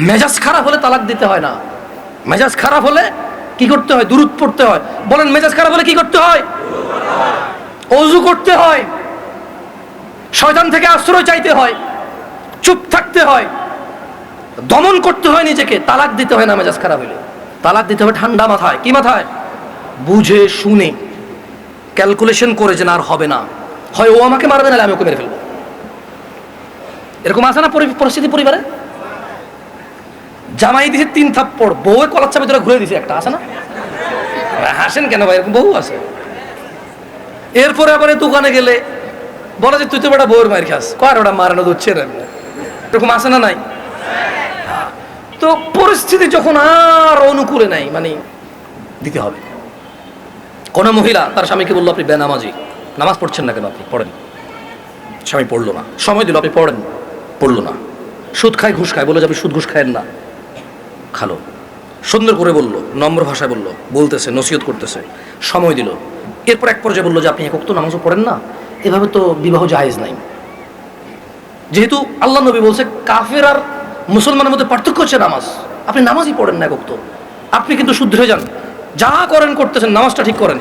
মেজাজ খারাপ হলে তালাক দিতে হয় না। মেজাজ খারাপ হলে কি করতে হয়? দুরূদ পড়তে হয়। বলেন, মেজাজ খারাপ হলে কি করতে হয়? ওযু করতে হয়, শয়তান থেকে আশ্রয় চাইতে হয়, চুপ থাকতে হয়, দমন করতে হয় নিজেকে। তালাক দিতে হয় না মেজাজ খারাপ হলে। তালাক দিতে হবে ঠান্ডা মাথায়। কি মাথায়? বুঝে শুনে ক্যালকুলেশন করে যে না আর হবে না, হয় ও আমাকে মারবে, নাহলে আমি ওকে মেরে ফেলবো। এরকম আছে না পরিস্থিতি পরিবারে? জামাই দিছে 3 থাপ্পড়, বউয়ে কলার চাপে ধরে ঘুরে দিছে একটা, আছে না? হাসেন কেন ভাই? এরকম বহু আছে। এরপরে আবার দোকানে গেলে বলে যে তুই তো বেটা বউয়ের মার খাস, কয় ওটা মারানো দুচ্ছে। এরকম আছে না নাই? তো পরিস্থিতি যখন আর অনুকূলে নাই, মানে দিতে হবে। কোন মহিলা তার স্বামীকে বললো, আপনি বেনামাজি, নামাজ পড়ছেন না কেন? আপনি পড়েন। স্বামী পড়লো না, সময় দিল, আপনি পড়েন, পড়লো না। সুদ খায়, ঘুষ খায়, বলে যে আপনি সুদ ঘুষ খায়েন না, খালো। সুন্দর করে বললো, নম্র ভাষায় বললো, বলতেছে, নসিহত করতেছে, সময় দিল। এরপর এক পর্যায়ে বললো যে আপনি এক ওয়াক্ত নামাজও পড়েন না, এভাবে তো বিবাহ জায়েজ নাই। যেহেতু আল্লাহ নবী বলছে কাফের আর মুসলমানের মধ্যে পার্থক্য হচ্ছে নামাজ, আপনি নামাজই পড়েন না এক ওয়াক্ত, আপনি কিন্তু শুদ্ধ হয়ে যান, যা করেন করতেছেন, নামাজটা ঠিক করেন।